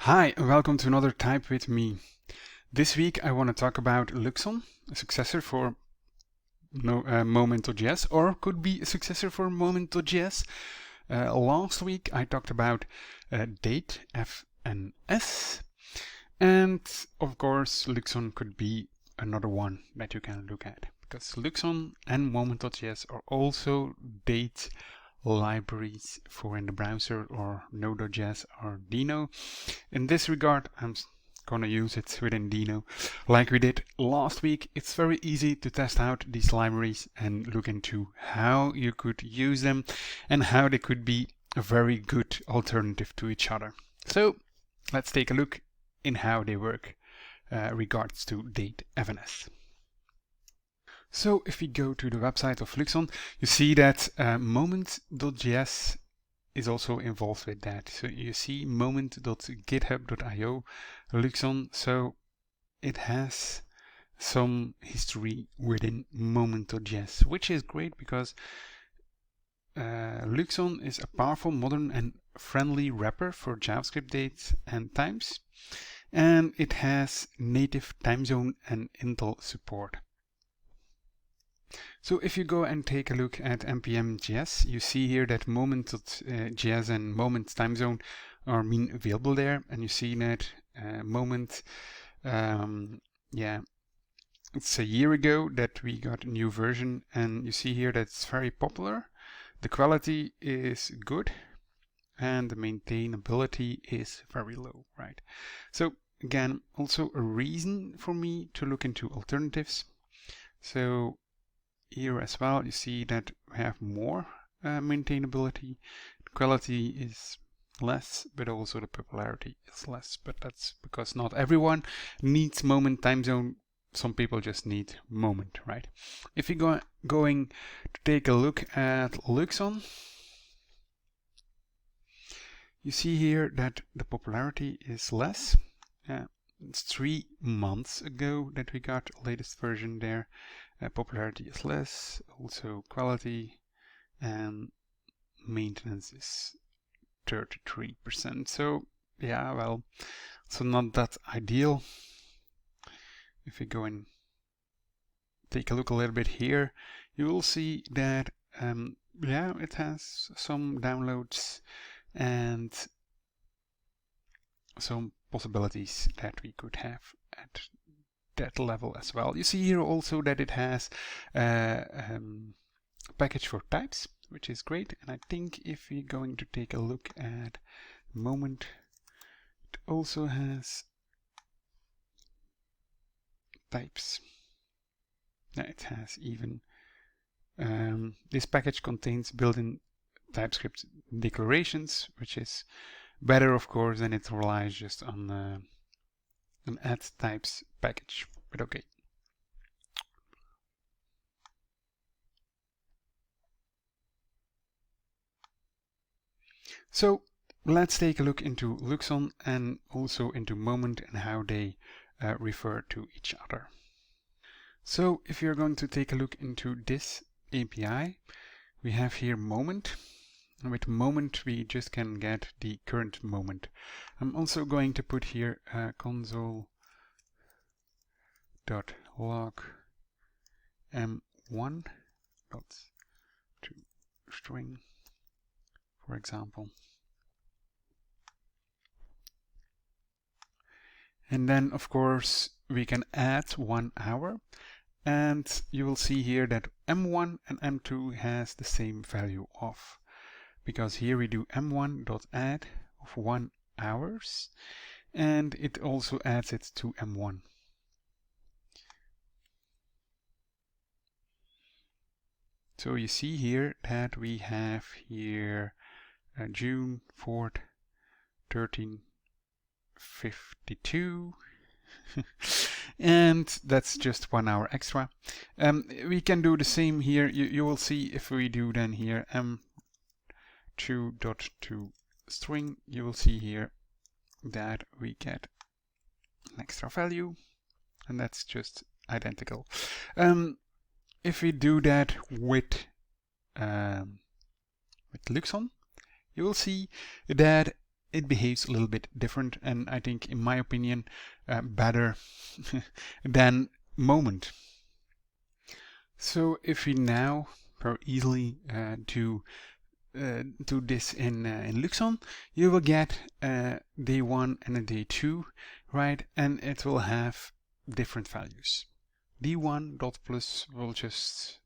Hi, and welcome to another Type with me. This week I want to talk about Luxon, a successor for moment.js, or could be a successor for moment.js. Last week I talked about date, FNS, and of course Luxon could be another one that you can look at, because Luxon and moment.js are also date libraries for in the browser, or Node.js or Dino. In this regard, I'm gonna use it within Dino like we did last week. It's very easy to test out these libraries and look into how you could use them and how they could be a very good alternative to each other. So let's take a look in how they work regards to date FNS. So if we go to the website of Luxon, you see that moment.js is also involved with that. So you see moment.github.io Luxon, so it has some history within moment.js, which is great because Luxon is a powerful, modern and friendly wrapper for JavaScript dates and times, and it has native time zone and Intl support. So if you go and take a look at npm.js, you see here that moment.js and moment time zone are being available there, and you see that moment, it's a year ago that we got a new version, and you see here that it's very popular. The quality is good, and the maintainability is very low, right? So again, also a reason for me to look into alternatives. So here as well, you see that we have more maintainability. The quality is less, but also the popularity is less. But that's because not everyone needs moment time zone. Some people just need moment, right? If you're going to take a look at Luxon, you see here that the popularity is less. It's 3 months ago that we got the latest version there. Popularity is less, also quality, and maintenance is 33%. So yeah, well, so not that ideal. If we go and take a look a little bit here, you will see that yeah, it has some downloads and some possibilities that we could have at that level as well. You see here also that it has a package for types, which is great. And I think if we're going to take a look at moment, it also has types. It has even this package contains built-in TypeScript declarations, which is better, of course, than it relies just on an add types package, but okay. So let's take a look into Luxon and also into Moment and how they refer to each other. So if you're going to take a look into this API, we have here Moment. And with Moment, we just can get the current moment. I'm also going to put here console.log m1.toString, for example. And then, of course, we can add 1 hour. And you will see here that M1 and M2 has the same value of, because here we do M1.add of 1 hours, and it also adds it to M1. So you see here that we have here June 4th, 1352. And that's just 1 hour extra. We can do the same here. You will see if we do then here m2.toString, you will see here that we get an extra value, and that's just identical. If we do that with Luxon, you will see that it behaves a little bit different, and I think, in my opinion, better than moment. So if we now very easily do this in Luxon, you will get day 1 and a day 2, right? And it will have different values. D1 dot plus will just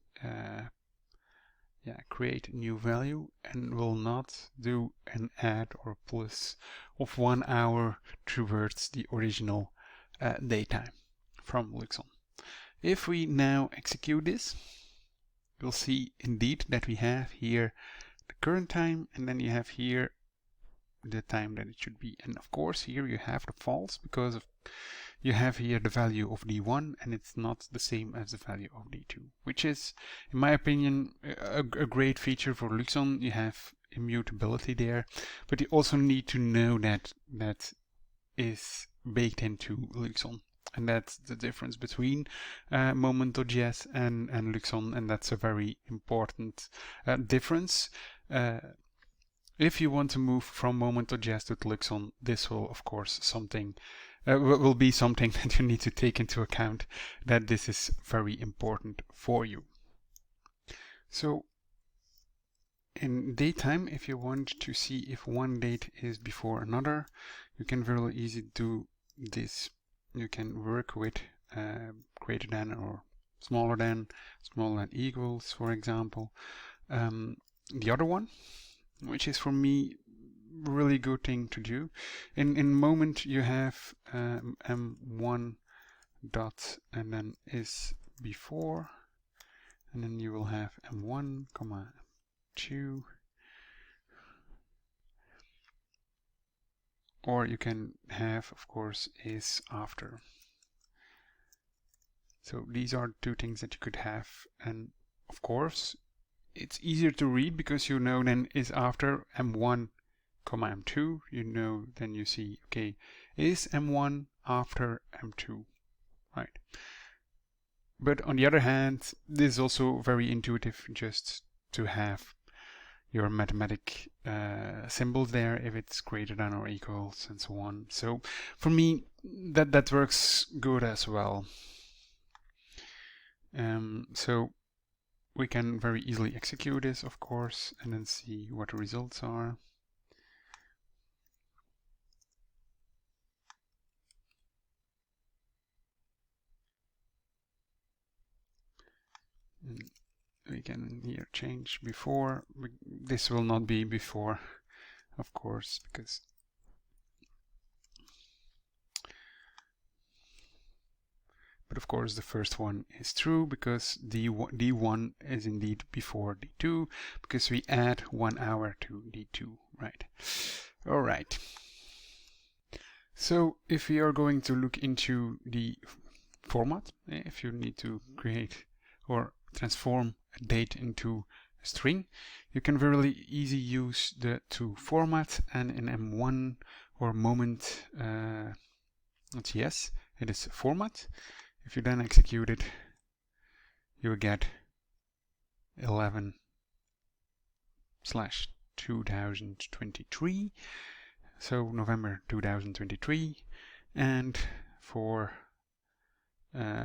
create a new value and will not do an add or plus of 1 hour towards the original daytime from Luxon. If we now execute this, you'll see indeed that we have here the current time, and then you have here the time that it should be. And of course here you have the false, because you have here the value of D1 and it's not the same as the value of D2, which is, in my opinion, a great feature for Luxon. You have immutability there, but you also need to know that that is baked into Luxon. And that's the difference between moment.js and Luxon, and that's a very important difference. If you want to move from moment.js to Luxon, this will, of course, will be something that you need to take into account, that this is very important for you. So in daytime, if you want to see if one date is before another, you can very easily do this. You can work with greater than or smaller than equals, for example. The other one, which is for me really good thing to do, in moment you have m1 dot and then is before, and then you will have m1 comma 2, or you can have, of course, is after. So these are two things that you could have, and of course it's easier to read because you know then is after m1 comma m2, you know, then you see, okay, is m1 after m2, right? But on the other hand, this is also very intuitive, just to have your mathematic symbols there, if it's greater than or equals and so on. So for me, that works good as well. So we can very easily execute this, of course, and then see what the results are. We can here change before. This will not be before, of course, because but of course the first one is true, because D1 is indeed before D2, because we add 1 hour to D2, right? All right. So if we are going to look into the format, if you need to create or transform a date into a string, you can very easy use the two formats, and in M1 or moment.js it is format. If you then execute it, you will get 11/2023, so November 2023, and for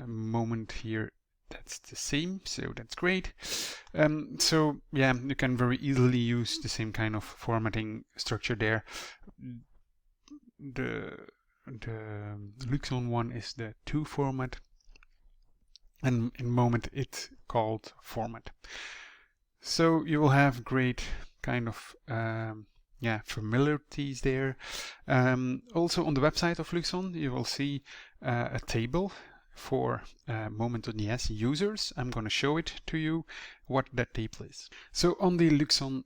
moment here, that's the same, so that's great. So yeah, you can very easily use the same kind of formatting structure there. The Luxon one is the to format, and in moment it's called format. So you will have great kind of familiarities there. Also on the website of Luxon you will see a table for moment.js users. I'm going to show it to you what that table is. So on the Luxon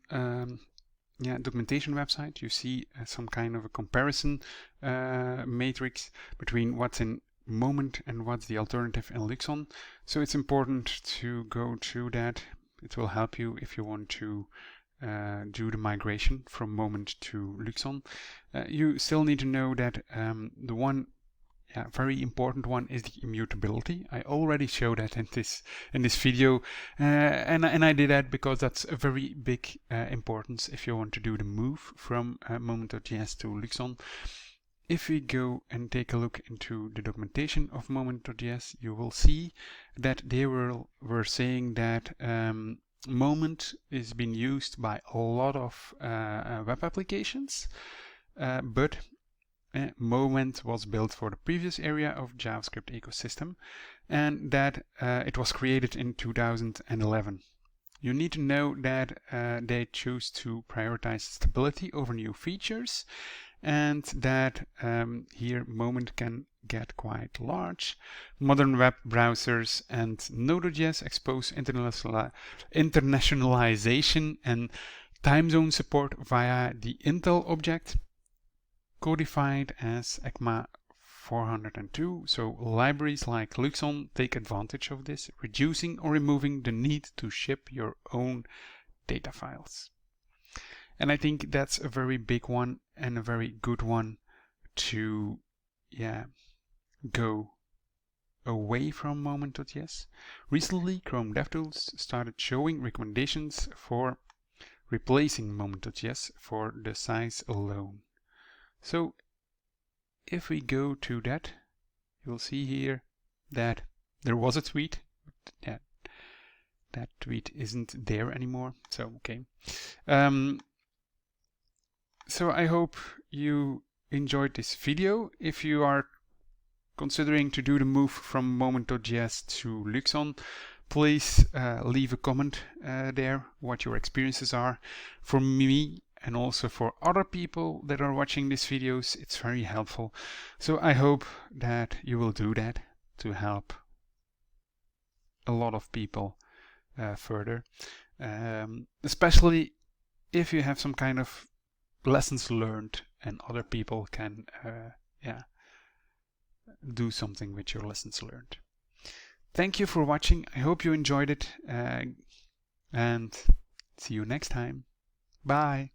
documentation website, you see some kind of a comparison matrix between what's in moment and what's the alternative in Luxon. So it's important to go through that. It will help you if you want to do the migration from moment to Luxon. You still need to know that the one very important one is the immutability. I already showed that in this video, and I did that because that's a very big importance if you want to do the move from moment.js to Luxon. If we go and take a look into the documentation of moment.js, you will see that they were saying that Moment is being used by a lot of web applications, but Moment was built for the previous area of JavaScript ecosystem, and that it was created in 2011. You need to know that they choose to prioritize stability over new features, and that here Moment can get quite large. Modern web browsers and Node.js expose internationalization and time zone support via the Intl object, codified as ECMA 402. So libraries like Luxon take advantage of this, reducing or removing the need to ship your own data files. And I think that's a very big one and a very good one to go away from moment.js. Recently, Chrome DevTools started showing recommendations for replacing moment.js for the size alone. So if we go to that, you'll see here that there was a tweet, but that tweet isn't there anymore. So okay. So I hope you enjoyed this video. If you are considering to do the move from moment.js to Luxon, please leave a comment there what your experiences are. For me and also for other people that are watching these videos, it's very helpful. So I hope that you will do that to help a lot of people further, especially if you have some kind of lessons learned and other people can do something with your lessons learned. Thank you for watching. I hope you enjoyed it, and see you next time. Bye.